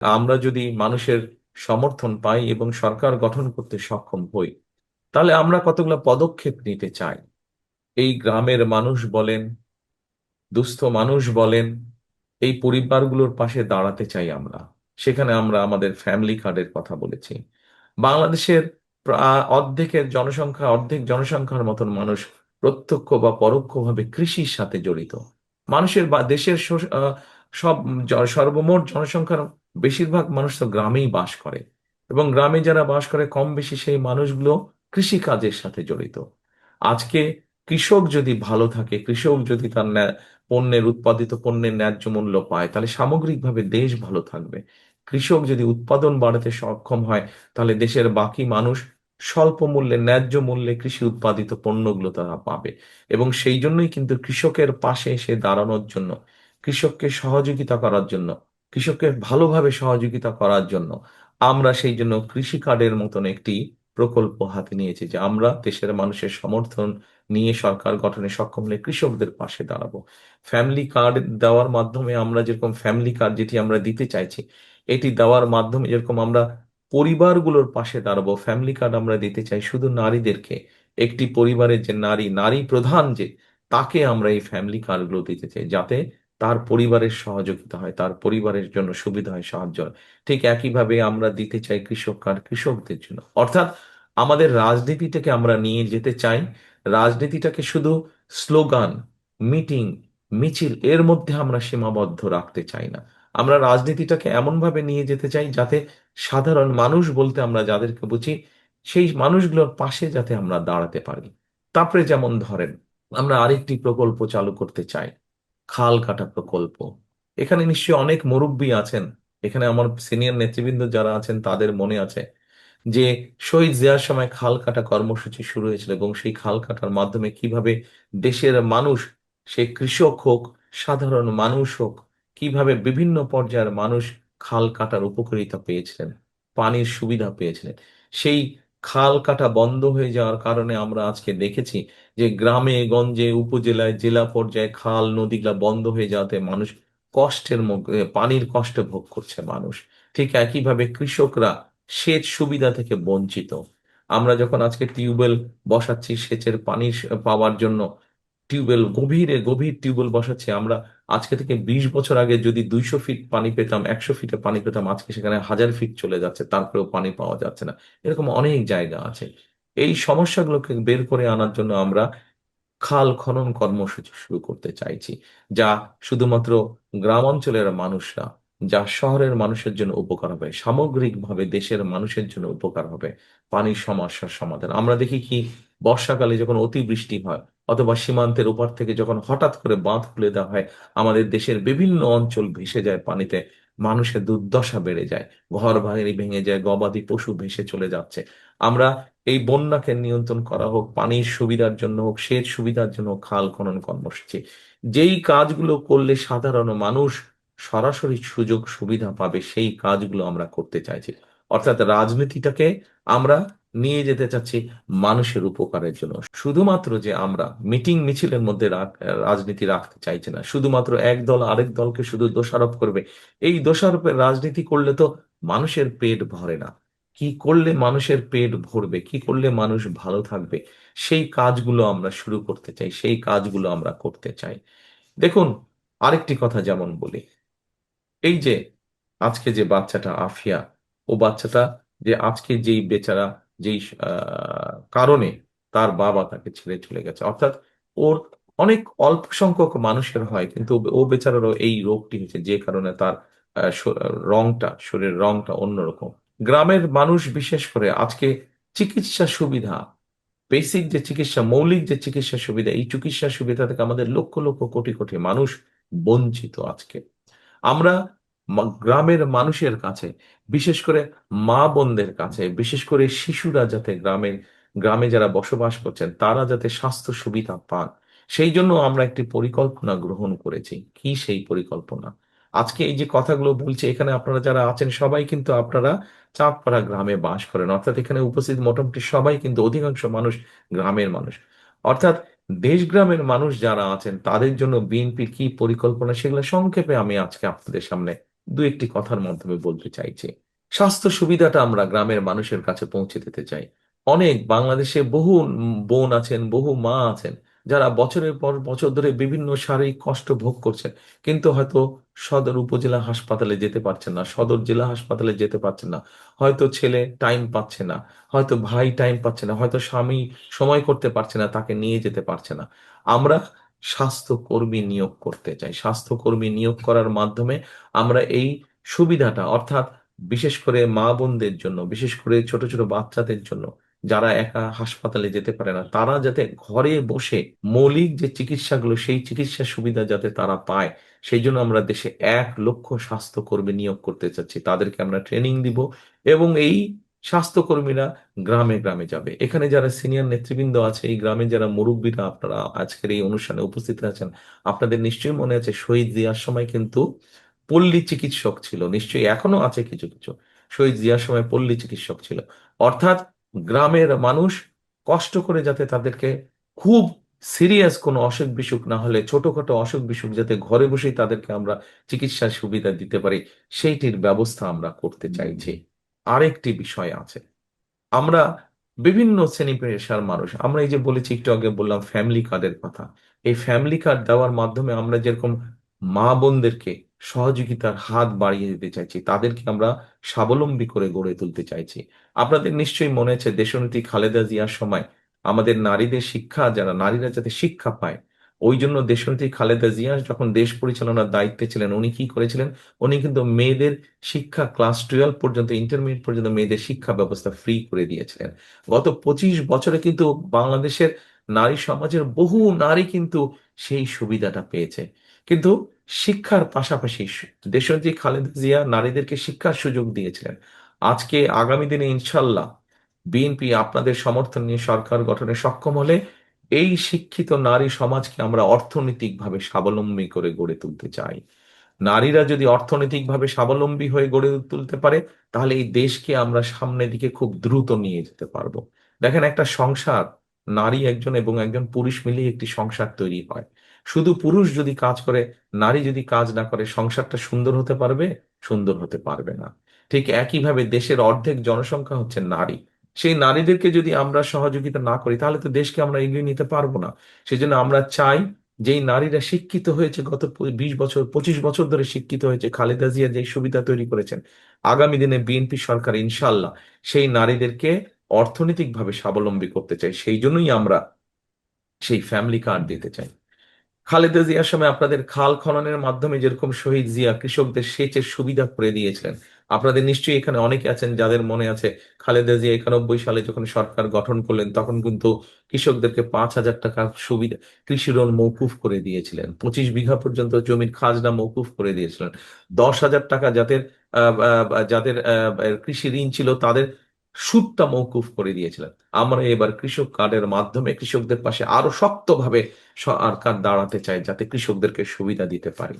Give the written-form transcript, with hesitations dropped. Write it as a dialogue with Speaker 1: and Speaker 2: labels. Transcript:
Speaker 1: আমরা যদি মানুষের সমর্থন পাই এবং সরকার গঠন করতে সক্ষম হই, তাহলে আমরা কতগুলো পদক্ষেপ নিতে চাই। এই গ্রামের মানুষ বলেন, দুস্থ মানুষ বলেন, এই পরিবারগুলোর পাশে দাঁড়াতে চাই আমরা। সেখানে আমরা আমাদের ফ্যামিলি কার্ডের কথা বলেছি। বাংলাদেশের অর্ধেক জনসংখ্যার মতন মানুষ প্রত্যক্ষ বা পরোক্ষভাবে কৃষির সাথে জড়িত। মানুষের বা দেশের সব সর্বমোট জনসংখ্যার বেশিরভাগ মানুষ তো গ্রামেই বাস করে, এবং গ্রামে যারা বাস করে কম বেশি সেই মানুষগুলো কৃষি কাজের সাথে জড়িত। আজকে কৃষক যদি ভালো থাকে, কৃষক যদি তার পণ্যের উৎপাদিত পণ্যের ন্যায্য মূল্য পায়, তাহলে সামগ্রিকভাবে দেশ ভালো থাকবে। কৃষক যদি উৎপাদন বাড়াতে সক্ষম হয়, তাহলে দেশের বাকি মানুষ স্বল্প মূল্যে ন্যায্য মূল্যে কৃষি উৎপাদিত পণ্যগুলো তারা পাবে। এবং সেই জন্যই কিন্তু কৃষকের পাশে এসে দাঁড়ানোর জন্য, কৃষককে সহযোগিতা করার জন্য, কৃষককে ভালোভাবে সহযোগিতা করার জন্য আমরা সেই জন্য কৃষি কার্ডের মতন একটি প্রকল্প হাতে নিয়েছি, যে আমরা দেশের মানুষের সমর্থন নিয়ে সরকার গঠনে সক্ষম হলে কৃষকদের পাশে দাঁড়াবো। ফ্যামিলি কার্ড দেওয়ার মাধ্যমে আমরা যেরকম ফ্যামিলি কার্ড যেটি আমরা দিতে চাইছি, এটি দেওয়ার মাধ্যমে যেরকম আমরা পরিবারগুলোর পাশে দাঁড়াবো, ফ্যামিলি কার্ড আমরা দিতে চাই শুধু নারীদেরকে। একটি পরিবারের যে নারী, নারী প্রধান যে, তাকে আমরা এই ফ্যামিলি কার্ডগুলো দিতে চাই, যাতে তার পরিবারের সহযোগিতা হয়, তার পরিবারের জন্য সুবিধা হয়, সাহায্য হয়। ঠিক একইভাবে আমরা দিতে চাই কৃষক কার্ড কৃষকদের জন্য। অর্থাৎ আমাদের রাজনীতিটাকে আমরা নিয়ে যেতে চাই, রাজনীতিটাকে শুধু স্লোগান, মিটিং, মিছিল এর মধ্যে আমরা সীমাবদ্ধ রাখতে চাই না। আমরা রাজনীতিটাকে এমনভাবে নিয়ে যেতে চাই যাতে সাধারণ মানুষ বলতে আমরা যাদেরকে বুঝি, সেই মানুষগুলোর পাশে যাতে আমরা দাঁড়াতে পারি। তারপরে যেমন ধরেন, আমরা আরেকটি প্রকল্প চালু করতে চাই, খাল কাটা প্রকল্প। এখানে নিশ্চয়ই অনেক মুরব্বী আছেন, এখানে আমার সিনিয়র নেতৃবৃন্দ যারা আছেন তাদের মনে আছে যে শহীদ জিয়ার সময় খাল কাটা কর্মসূচি শুরু হয়েছিল, এবং সেই খাল কাটার মাধ্যমে কিভাবে দেশের মানুষ, সে কৃষক হোক, সাধারণ মানুষ হোক, কিভাবে বিভিন্ন পর্যায়ের মানুষ খাল কাটার উপকারিতা পেয়েছিলেন, পানির সুবিধা পেয়েছিলেন। সেই খাল কাটা বন্ধ হয়ে যাওয়ার কারণে আমরা আজকে দেখেছি যে গ্রামে গঞ্জে উপজেলায় জেলা পর্যায়ে খাল নদীগুলা বন্ধ হয়ে যাওয়াতে মানুষ কষ্টের মধ্যে, পানির কষ্ট ভোগ করছে মানুষ। ঠিক একইভাবে কৃষকরা সেচ সুবিধা থেকে বঞ্চিত। আমরা যখন আজকে টিউবওয়েল বসাচ্ছি সেচের পানি পাওয়ার জন্য, টিউবওয়েল গভীরে গভীর টিউবওয়েল বসাচ্ছি আমরা, আজকে থেকে 20 বছর আগে যদি 200 ফিট পানি পেতাম, 100 ফিটে পানি পেতাম, আজকে সেখানে 1000 ফিট চলে যাচ্ছে, তারপরেও পানি পাওয়া যাচ্ছে না। এরকম অনেক জায়গা আছে। এই সমস্যাগুলোকে বের করে আনার জন্য আমরা খাল খনন কর্মসূচি শুরু করতে চাইছি, যা শুধুমাত্র গ্রাম অঞ্চলের মানুষরা, যা শহরের মানুষের জন্য উপকার হবে, সামগ্রিকভাবে দেশের মানুষের জন্য উপকার হবে। পানির সমস্যার সমাধান আমরা দেখি কি, বর্ষাকালে যখন অতিবৃষ্টি হয়, অথবা সীমান্তের ওপার থেকে যখন হঠাৎ করে বাঁধ খুলে দেওয়া হয়, আমাদের দেশের বিভিন্ন অঞ্চল ভেসে যায় পানিতে, মানুষের দুর্দশা বেড়ে যায়, ঘর বাড়ি ভেঙে যায়, গবাদি পশু ভেসে চলে যাচ্ছে। আমরা এই বন্যাকে নিয়ন্ত্রণ করা হোক, পানির সুবিধার জন্য হোক, সেচ সুবিধার জন্য হোক, খাল খনন কর্মসূচি, যেই কাজগুলো করলে সাধারণ মানুষ সরাসরি সুযোগ সুবিধা পাবে, সেই কাজগুলো আমরা করতে চাইছি। অর্থাৎ রাজনীতিটাকে আমরা নিয়ে যেতে চাচ্ছি মানুষের উপকারের জন্য। শুধুমাত্র যে আমরা মিটিং মিছিলের মধ্যে রাজনীতি রাখতে চাইছি না, শুধুমাত্র এক দল আরেক দলকে শুধু দোষারোপ করবে, এই দোষারোপের রাজনীতি করলে তো মানুষের পেট ভরে না। কি করলে মানুষের পেট ভরবে, কি করলে মানুষ ভালো থাকবে, সেই কাজগুলো আমরা শুরু করতে চাই, সেই কাজগুলো আমরা করতে চাই। দেখুন, আরেকটি কথা যেমন বলি, এই যে আজকে যে বাচ্চাটা আফিয়া, ও বাচ্চাটা যে আজকে যেই বেচারা, যেই কারণে তার বাবা তাকে ছেড়ে চলে গেছে, অর্থাৎ ওর অনেক অল্প সংখ্যক মানুষের হয়, কিন্তু ও বেচারারও এই রোগটি হয়েছে, যে কারণে তার রংটা, শরীরের রংটা অন্যরকম। গ্রামের মানুষ বিশেষ করে আজকে চিকিৎসা সুবিধা, বেসিক যে চিকিৎসা, মৌলিক যে চিকিৎসা সুবিধা, এই চিকিৎসা সুবিধা থেকে আমাদের লক্ষ লক্ষ কোটি কোটি মানুষ বঞ্চিত আজকে। আমরা গ্রামের মানুষের কাছে, বিশেষ করে মা বোনদের কাছে, বিশেষ করে শিশুরা যাতে গ্রামে যারা বসবাস করছেন তারা যাতে স্বাস্থ্য সুবিধা পান, সেই জন্য আমরা একটি পরিকল্পনা গ্রহণ করেছি। কি সেই পরিকল্পনা? আজকে এই যে কথাগুলো বলছি, এখানে আপনারা যারা আছেন সবাই কিন্তু আপনারা চাঁদপাড়া গ্রামে বাস করেন, অর্থাৎ এখানে উপস্থিত মোটামুটি সবাই কিন্তু অধিকাংশ মানুষ গ্রামের মানুষ। অর্থাৎ দেশ গ্রামের মানুষ যারা আছেন তাদের জন্য বিএনপির কি পরিকল্পনা, সেগুলো সংক্ষেপে আমি আজকে আপনাদের সামনে দু একটি কথার মাধ্যমে বলতে চাইছি। স্বাস্থ্য সুবিধাটা আমরা গ্রামের মানুষের কাছে পৌঁছে দিতে চাই। অনেক বাংলাদেশে বহু বোন আছেন, বহু মা আছেন, যারা বছরের পর বছর ধরে বিভিন্ন শারীরিক কষ্ট ভোগ করছেন, কিন্তু হয়তো সদর উপজেলা হাসপাতালে যেতে পারছেন না, সদর জেলা হাসপাতালে যেতে পারছেন না। হয়তো ছেলে টাইম পাচ্ছে না, হয়তো ভাই টাইম পাচ্ছে না, হয়তো স্বামী সময় করতে পারছে না, তাকে নিয়ে যেতে পারছে না। আমরা স্বাস্থ্যকর্মী নিয়োগ করতে চাই। স্বাস্থ্যকর্মী নিয়োগ করার মাধ্যমে আমরা এই সুবিধাটা, অর্থাৎ বিশেষ করে মা বোনদের জন্য, বিশেষ করে ছোট ছোট বাচ্চাদের জন্য, যারা একা হাসপাতালে যেতে পারে না, তারা যাতে ঘরে বসে মৌলিক যে চিকিৎসাগুলো, সেই চিকিৎসা সুবিধা যাতে তারা পায়, সেই জন্য আমরা দেশে 1 লক্ষ স্বাস্থ্যকর্মী নিয়োগ করতে চাচ্ছি। তাদেরকে আমরা ট্রেনিং দিব, এবং এই স্বাস্থ্যকর্মীরা গ্রামে গ্রামে যাবে। এখানে যারা সিনিয়র নেতৃবৃন্দ আছে, এই গ্রামে যারা মুরব্বীরা, আপনারা আজকের এই অনুষ্ঠানে উপস্থিত আছেন, আপনাদের নিশ্চয়ই মনে আছে শহীদ জিয়ার সময় কিন্তু পল্লী চিকিৎসক ছিল, নিশ্চয়ই এখনো আছে কিছু কিছু। শহীদ জিয়ার সময় পল্লী চিকিৎসক ছিল, অর্থাৎ গ্রামের মানুষ কষ্ট করে যাতে তাদেরকে খুব সিরিয়াস কোনো অসুখ বিসুখ না হলে, ছোটখাটো অসুখ বিসুখ যাতে ঘরে বসেই তাদেরকে আমরা চিকিৎসার সুবিধা দিতে পারি, সেইটির ব্যবস্থা আমরা করতে চাইছি। আরেকটি বিষয় আছে, আমরা বিভিন্ন শ্রেণী পেশার মানুষ, আমরা এই যে বলেছি, একটু আগে বললাম ফ্যামিলি কার্ডের কথা। এই ফ্যামিলি কার্ড দেওয়ার মাধ্যমে আমরা যেরকম মা বোনদেরকে সহযোগিতার হাত বাড়িয়ে দিতে চাইছি, তাদেরকে আমরা স্বাবলম্বী করে গড়ে তুলতে চাইছি। আপনাদের নিশ্চয়ই মনে আছে দেশনেত্রী খালেদা জিয়ার সময় আমাদের নারীদের শিক্ষা, যারা নারীরা যাতে শিক্ষা পায়, ওই জন্য দেশনেত্রী খালেদা জিয়া যখন দেশ পরিচালনার দায়িত্বে ছিলেন, উনি কি করেছিলেন? উনি কিন্তু মেয়েদের শিক্ষা, ক্লাস 12 পর্যন্ত, ইন্টারমিডিয়েট পর্যন্ত মেয়েদের শিক্ষা ব্যবস্থা ফ্রি করে দিয়েছিলেন। গত 25 বছরে কিন্তু বাংলাদেশের নারী সমাজের বহু নারী কিন্তু সেই সুবিধাটা পেয়েছে। কিন্তু শিক্ষার পাশাপাশি দেশনেত্রী খালেদা জিয়া নারীদেরকে শিক্ষার সুযোগ দিয়েছিলেন। আজকে আগামী দিনে ইনশাল্লাহ বিএনপি আপনাদের সমর্থন নিয়ে সরকার গঠনে সক্ষম হলে এই শিক্ষিত নারী সমাজকে আমরা অর্থনৈতিকভাবে স্বাবলম্বী করে গড়ে তুলতে চাই। নারীরা যদি অর্থনৈতিকভাবে স্বাবলম্বী হয়ে গড়ে তুলতে পারে, তাহলে এই দেশকে আমরা সামনের দিকে খুব দ্রুত নিয়ে যেতে পারবো। দেখেন, একটা সংসার, নারী একজন এবং একজন পুরুষ মিলিয়ে একটি সংসার তৈরি হয়। শুধু পুরুষ যদি কাজ করে, নারী যদি কাজ না করে, সংসারটা সুন্দর হতে পারবে? সুন্দর হতে পারবে না। ঠিক একইভাবে দেশের অর্ধেক জনসংখ্যা হচ্ছে নারী। সেই নারীদেরকে যদি আমরা সহযোগিতা না করি, তাহলে তো দেশকে আমরা এগিয়ে নিতে পারবো না। সেজন্য আমরা চাই, যেই নারীরা শিক্ষিত হয়েছে, গত 20 বছর 25 বছর ধরে শিক্ষিত হয়েছে, খালেদা জিয়া যে সুবিধা তৈরি করেছেন, আগামী দিনে বিএনপি সরকার ইনশাল্লাহ সেই নারীদেরকে অর্থনৈতিকভাবে স্বাবলম্বী করতে চাই। সেই জন্যই আমরা সেই ফ্যামিলি কার্ড দিতে চাই। খালেদা জিয়ার সময় আপনাদের খাল খননের মাধ্যমে যেরকম শহীদ জিয়া কৃষকদের সেচের সুবিধা করে দিয়েছিলেন, আপনাদের নিশ্চয়ই এখানে অনেকে আছেন যাদের মনে আছে খালেদা জিয়া 91 সালে যখন সরকার গঠন করলেন, তখন কিন্তু কৃষকদেরকে 5,000 টাকার সুবিধা, কৃষি ঋণ মৌকুফ করে দিয়েছিলেন। 25 বিঘা পর্যন্ত জমির খাজনা মৌকুফ করে দিয়েছিলেন। 10,000 টাকা যাদের কৃষি ঋণ ছিল, তাদের সুদটা মৌকুফ করে দিয়েছিলেন। আমরা এবার কৃষক কার্ডের মাধ্যমে কৃষকদের পাশে আরো শক্তভাবে সরকার দাঁড়াতে চায়, যাতে কৃষকদেরকে সুবিধা দিতে পারে।